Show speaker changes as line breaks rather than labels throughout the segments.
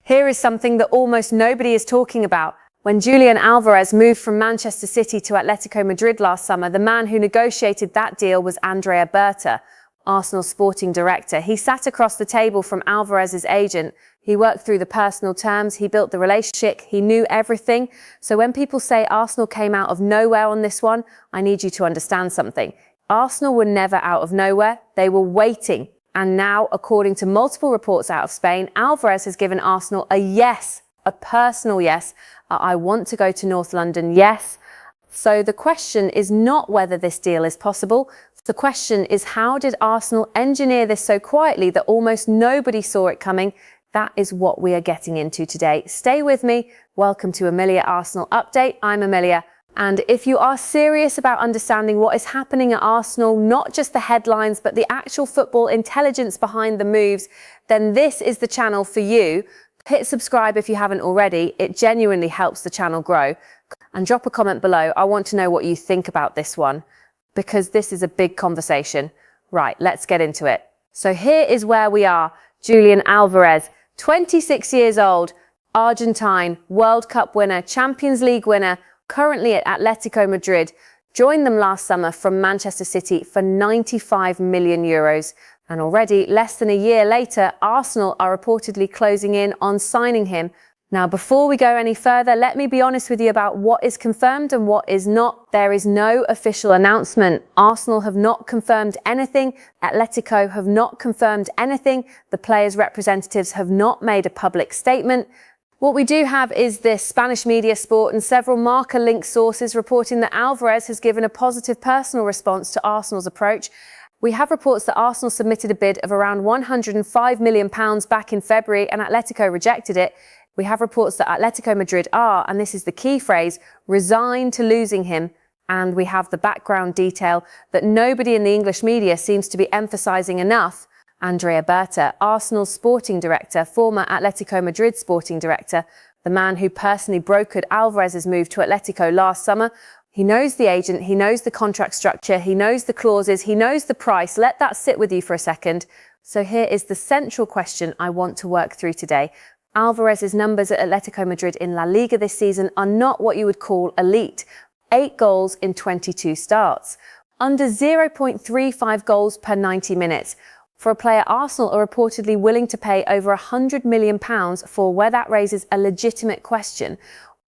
Here is something that almost nobody is talking about. When Julian Alvarez moved from Manchester City to Atletico Madrid last summer, the man who negotiated that deal was Andrea Berta, Arsenal's sporting director. He sat across the table from Alvarez's agent. He worked through the personal terms. He built the relationship. He knew everything. So when people say Arsenal came out of nowhere on this one, I need you to understand something. Arsenal were never out of nowhere. They were waiting. And now, according to multiple reports out of Spain, Alvarez has given Arsenal a yes, a personal yes. I want to go to North London, yes. So the question is not whether this deal is possible. The question is, how did Arsenal engineer this so quietly that almost nobody saw it coming? That is what we are getting into today. Stay with me. Welcome to Amelia Arsenal Update. I'm Amelia. And if you are serious about understanding what is happening at Arsenal, not just the headlines, but the actual football intelligence behind the moves, then this is the channel for you. Hit subscribe if you haven't already. It genuinely helps the channel grow. And drop a comment below. I want to know what you think about this one, because this is a big conversation. Right, let's get into it. So here is where we are. Julian Alvarez, 26 years old, Argentine, World Cup winner, Champions League winner, currently at Atletico Madrid, joined them last summer from Manchester City for 95 million euros. And already, less than a year later, Arsenal are reportedly closing in on signing him. Now, before we go any further, let me be honest with you about what is confirmed and what is not. There is no official announcement. Arsenal have not confirmed anything. Atletico have not confirmed anything. The players' representatives have not made a public statement. What we do have is this Spanish media Sport and several Marca-linked sources reporting that Alvarez has given a positive personal response to Arsenal's approach. We have reports that Arsenal submitted a bid of around £105 million back in February and Atletico rejected it. We have reports that Atletico Madrid are, and this is the key phrase, resigned to losing him. And we have the background detail that nobody in the English media seems to be emphasising enough. Andrea Berta, Arsenal's sporting director, former Atletico Madrid sporting director, the man who personally brokered Alvarez's move to Atletico last summer. He knows the agent, he knows the contract structure, he knows the clauses, he knows the price. Let that sit with you for a second. So here is the central question I want to work through today. Alvarez's numbers at Atletico Madrid in La Liga this season are not what you would call elite. 8 goals in 22 starts. Under 0.35 goals per 90 minutes. For a player Arsenal are reportedly willing to pay over £100 million for, where that raises a legitimate question.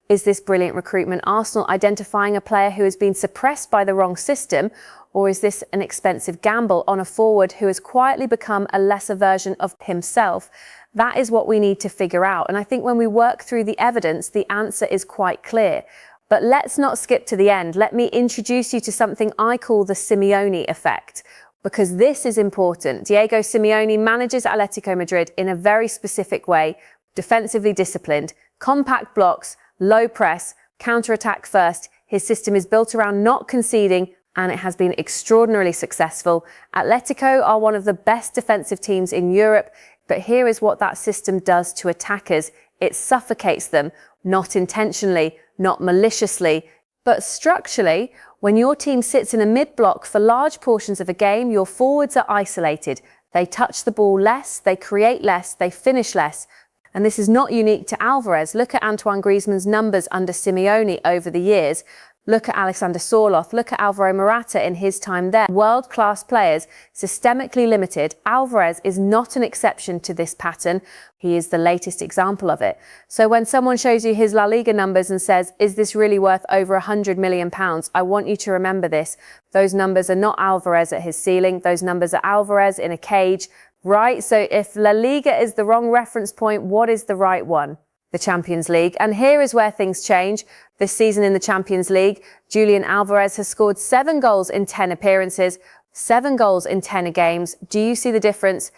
Is this brilliant recruitment Arsenal identifying a player who has been suppressed by the wrong system, or is this an expensive gamble on a forward who has quietly become a lesser version of himself? That is what we need to figure out. And I think when we work through the evidence, the answer is quite clear. But let's not skip to the end. Let me introduce you to something I call the Simeone effect, because this is important. Diego Simeone manages Atletico Madrid in a very specific way, defensively disciplined, compact blocks, low press, counter-attack first. His system is built around not conceding, and it has been extraordinarily successful. Atletico are one of the best defensive teams in Europe, but here is what that system does to attackers. It suffocates them, not intentionally, not maliciously, but structurally. When your team sits in a mid-block for large portions of a game, your forwards are isolated. They touch the ball less, they create less, they finish less. And this is not unique to Alvarez. Look at Antoine Griezmann's numbers under Simeone over the years. Look at Alexander Sørloth. Look at Alvaro Morata in his time there. World-class players, systemically limited. Alvarez is not an exception to this pattern. He is the latest example of it. So when someone shows you his La Liga numbers and says, is this really worth over £100 million? I want you to remember this. Those numbers are not Alvarez at his ceiling. Those numbers are Alvarez in a cage, right? So if La Liga is the wrong reference point, what is the right one? The Champions League. And here is where things change. This season in the Champions League, Julian Alvarez has scored 7 goals in 10 appearances, 7 goals in 10 games. Do you see the difference?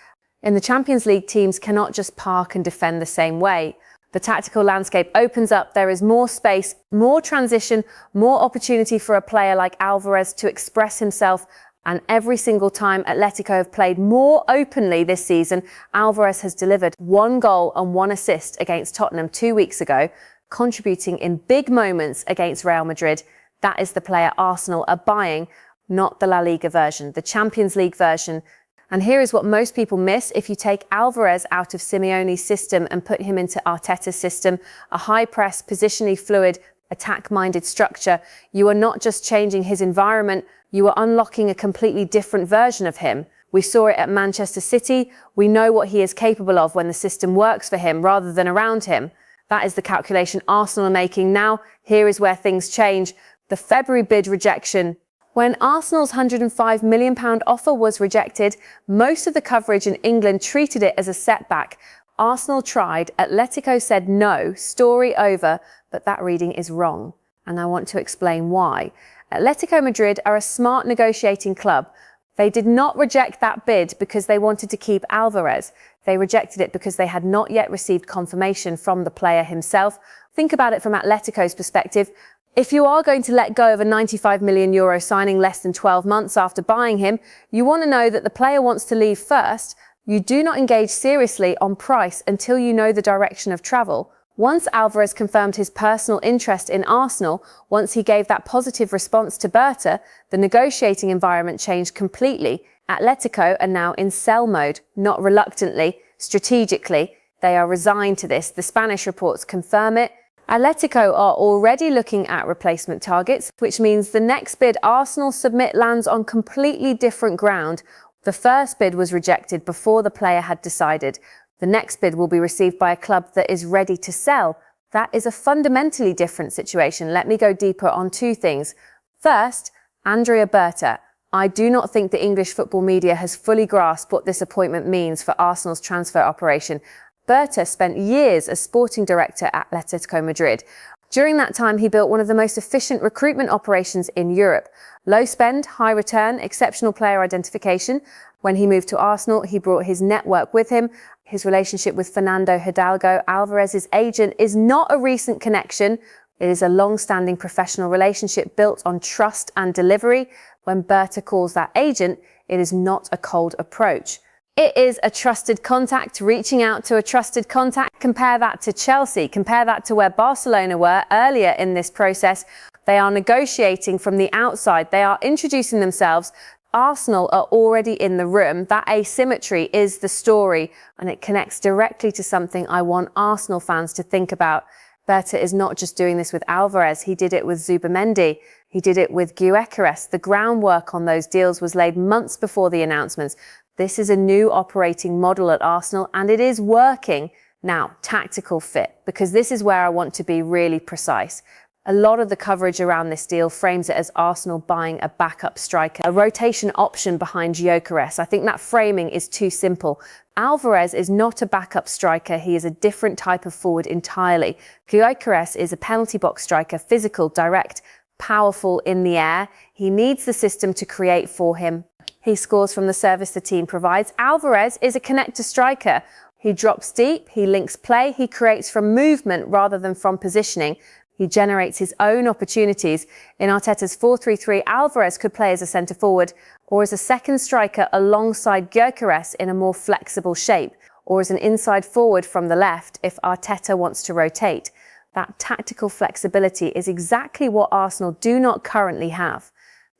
In the Champions League, teams cannot just park and defend the same way. The tactical landscape opens up. There is more space, more transition, more opportunity for a player like Alvarez to express himself. And every single time Atletico have played more openly this season, Alvarez has delivered 1 goal and 1 assist against Tottenham 2 weeks ago, contributing in big moments against Real Madrid. That is the player Arsenal are buying, not the La Liga version, the Champions League version. And here is what most people miss. If you take Álvarez out of Simeone's system and put him into Arteta's system, a high-press, positionally fluid, attack-minded structure, you are not just changing his environment, you are unlocking a completely different version of him. We saw it at Manchester City. We know what he is capable of when the system works for him rather than around him. That is the calculation Arsenal are making. Now, here is where things change. The February bid rejection. When Arsenal's £105 million offer was rejected, most of the coverage in England treated it as a setback. Arsenal tried, Atletico said no, story over, but that reading is wrong. And I want to explain why. Atletico Madrid are a smart negotiating club. They did not reject that bid because they wanted to keep Álvarez. They rejected it because they had not yet received confirmation from the player himself. Think about it from Atletico's perspective. If you are going to let go of a €95 million signing less than 12 months after buying him, you want to know that the player wants to leave first. You do not engage seriously on price until you know the direction of travel. Once Álvarez confirmed his personal interest in Arsenal, once he gave that positive response to Berta, the negotiating environment changed completely. Atletico are now in sell mode, not reluctantly, strategically. They are resigned to this. The Spanish reports confirm it. Atletico are already looking at replacement targets, which means the next bid Arsenal submit lands on completely different ground. The first bid was rejected before the player had decided. The next bid will be received by a club that is ready to sell. That is a fundamentally different situation. Let me go deeper on two things. First, Andrea Berta. I do not think the English football media has fully grasped what this appointment means for Arsenal's transfer operation. Berta spent years as sporting director at Atletico Madrid. During that time, he built one of the most efficient recruitment operations in Europe. Low spend, high return, exceptional player identification. When he moved to Arsenal, he brought his network with him. His relationship with Fernando Hidalgo, Álvarez's agent, is not a recent connection. It is a long-standing professional relationship built on trust and delivery. When Berta calls that agent, it is not a cold approach. It is a trusted contact reaching out to a trusted contact. Compare that to Chelsea. Compare that to where Barcelona were earlier in this process. They are negotiating from the outside. They are introducing themselves. Arsenal are already in the room. That asymmetry is the story, and it connects directly to something I want Arsenal fans to think about. Berta is not just doing this with Álvarez. He did it with Zubimendi. He did it with Gyökeres. The groundwork on those deals was laid months before the announcements. This is a new operating model at Arsenal, and it is working. Now, tactical fit, because this is where I want to be really precise. A lot of the coverage around this deal frames it as Arsenal buying a backup striker, a rotation option behind Gyökeres. I think that framing is too simple. Álvarez is not a backup striker. He is a different type of forward entirely. Gyökeres is a penalty box striker, physical, direct, powerful in the air. He needs the system to create for him. He scores from the service the team provides. Álvarez is a connector striker. He drops deep, he links play, he creates from movement rather than from positioning. He generates his own opportunities. In Arteta's 4-3-3, Álvarez could play as a centre-forward or as a second striker alongside Gyökeres in a more flexible shape, or as an inside forward from the left if Arteta wants to rotate. That tactical flexibility is exactly what Arsenal do not currently have.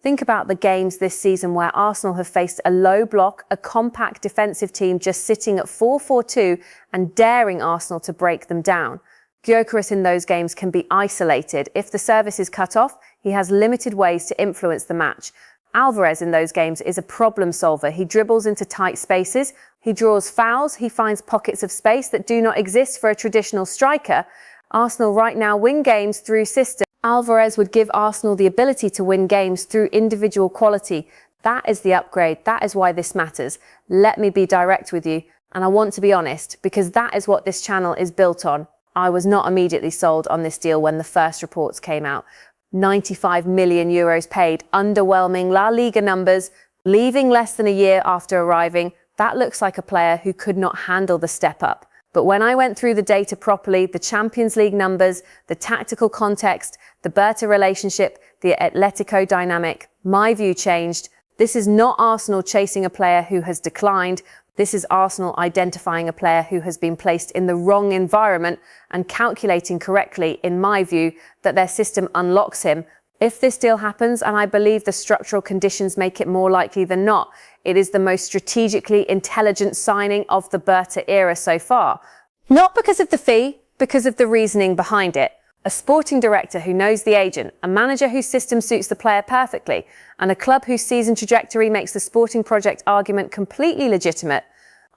Think about the games this season where Arsenal have faced a low block, a compact defensive team just sitting at 4-4-2 and daring Arsenal to break them down. Gyökeres in those games can be isolated. If the service is cut off, he has limited ways to influence the match. Álvarez in those games is a problem solver. He dribbles into tight spaces, he draws fouls, he finds pockets of space that do not exist for a traditional striker. Arsenal right now win games through system. Álvarez would give Arsenal the ability to win games through individual quality. That is the upgrade. That is why this matters. Let me be direct with you. And I want to be honest, because that is what this channel is built on. I was not immediately sold on this deal when the first reports came out. €95 million paid, underwhelming La Liga numbers, leaving less than a year after arriving. That looks like a player who could not handle the step up. But when I went through the data properly, the Champions League numbers, the tactical context, the Berta relationship, the Atletico dynamic, my view changed. This is not Arsenal chasing a player who has declined. This is Arsenal identifying a player who has been placed in the wrong environment and calculating correctly, in my view, that their system unlocks him. If this deal happens, and I believe the structural conditions make it more likely than not, it is the most strategically intelligent signing of the Berta era so far. Not because of the fee, because of the reasoning behind it. A sporting director who knows the agent, a manager whose system suits the player perfectly, and a club whose season trajectory makes the sporting project argument completely legitimate.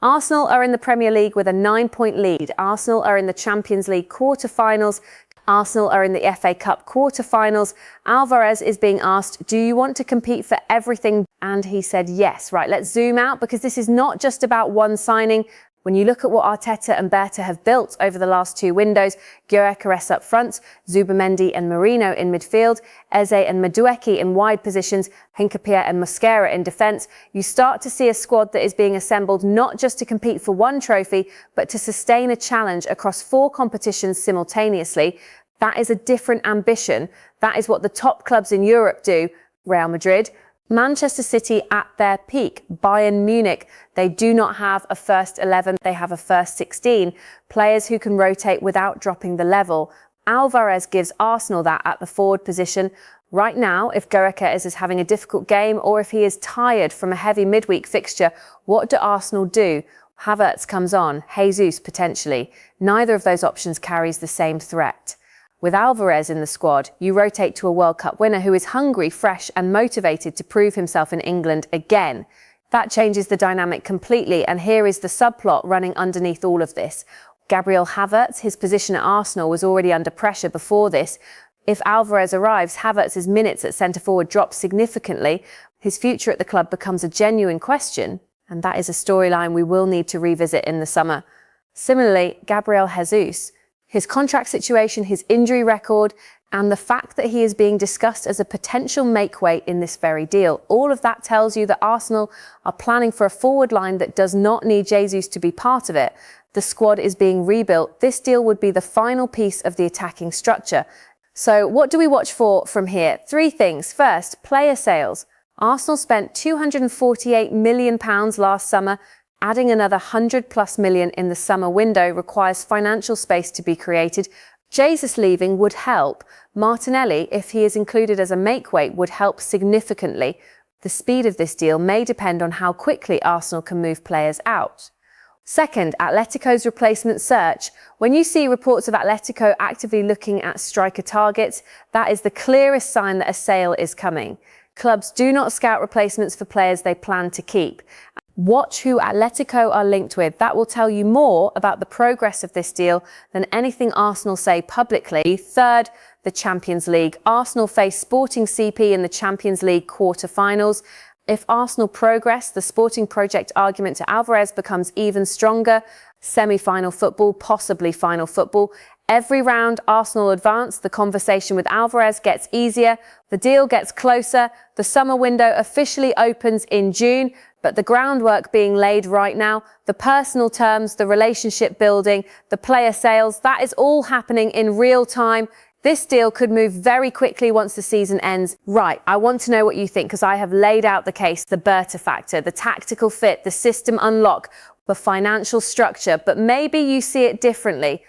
Arsenal are in the Premier League with a 9-point lead. Arsenal are in the Champions League quarter-finals. Arsenal are in the FA Cup quarter-finals. Álvarez is being asked, do you want to compete for everything? And he said yes. Right, let's zoom out because this is not just about one signing. When you look at what Arteta and Berta have built over the last 2 windows, Gyökeres up front, Zubimendi and Merino in midfield, Eze and Madueke in wide positions, Hincapié and Mosquera in defence, you start to see a squad that is being assembled not just to compete for one trophy, but to sustain a challenge across 4 competitions simultaneously. That is a different ambition. That is what the top clubs in Europe do. Real Madrid, Manchester City at their peak, Bayern Munich, they do not have a first 11, they have a first 16. Players who can rotate without dropping the level. Álvarez gives Arsenal that at the forward position. Right now, if Gyökeres is having a difficult game or if he is tired from a heavy midweek fixture, what do Arsenal do? Havertz comes on, Jesus potentially. Neither of those options carries the same threat. With Álvarez in the squad, you rotate to a World Cup winner who is hungry, fresh and motivated to prove himself in England again. That changes the dynamic completely, and here is the subplot running underneath all of this. Gabriel Havertz, his position at Arsenal was already under pressure before this. If Álvarez arrives, Havertz's minutes at centre-forward drop significantly. His future at the club becomes a genuine question, and that is a storyline we will need to revisit in the summer. Similarly, Gabriel Jesus, his contract situation, his injury record, and the fact that he is being discussed as a potential make-weight in this very deal. All of that tells you that Arsenal are planning for a forward line that does not need Jesus to be part of it. The squad is being rebuilt. This deal would be the final piece of the attacking structure. So what do we watch for from here? 3 things. First, player sales. Arsenal spent £248 million last summer. Adding another 100+ million in the summer window requires financial space to be created. Jesus leaving would help. Martinelli, if he is included as a make-weight, would help significantly. The speed of this deal may depend on how quickly Arsenal can move players out. Second, Atletico's replacement search. When you see reports of Atletico actively looking at striker targets, that is the clearest sign that a sale is coming. Clubs do not scout replacements for players they plan to keep. Watch who Atletico are linked with. That will tell you more about the progress of this deal than anything Arsenal say publicly. Third, the Champions League. Arsenal face Sporting CP in the Champions League quarter-finals. If Arsenal progress, the sporting project argument to Álvarez becomes even stronger. Semi-final football, possibly final football. Every round Arsenal advance, the conversation with Álvarez gets easier. The deal gets closer. The summer window officially opens in June. But the groundwork being laid right now, the personal terms, the relationship building, the player sales, that is all happening in real time. This deal could move very quickly once the season ends. Right, I want to know what you think because I have laid out the case, the Berta factor, the tactical fit, the system unlock, the financial structure, but maybe you see it differently.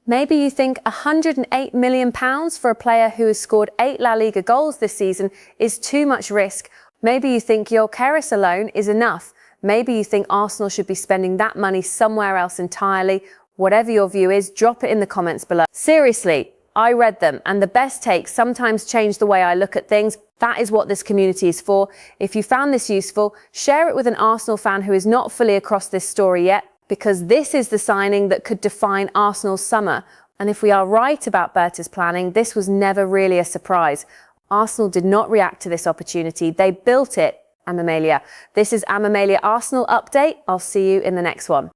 Maybe you think £108 million for a player who has scored 8 La Liga goals this season is too much risk. Maybe you think Gyökeres alone is enough. Maybe you think Arsenal should be spending that money somewhere else entirely. Whatever your view is, drop it in the comments below. Seriously, I read them, and the best takes sometimes change the way I look at things. That is what this community is for. If you found this useful, share it with an Arsenal fan who is not fully across this story yet, because this is the signing that could define Arsenal's summer. And if we are right about Berta's planning, this was never really a surprise. Arsenal did not react to this opportunity. They built it. Amamelia. This is Amamelia Arsenal Update. I'll see you in the next one.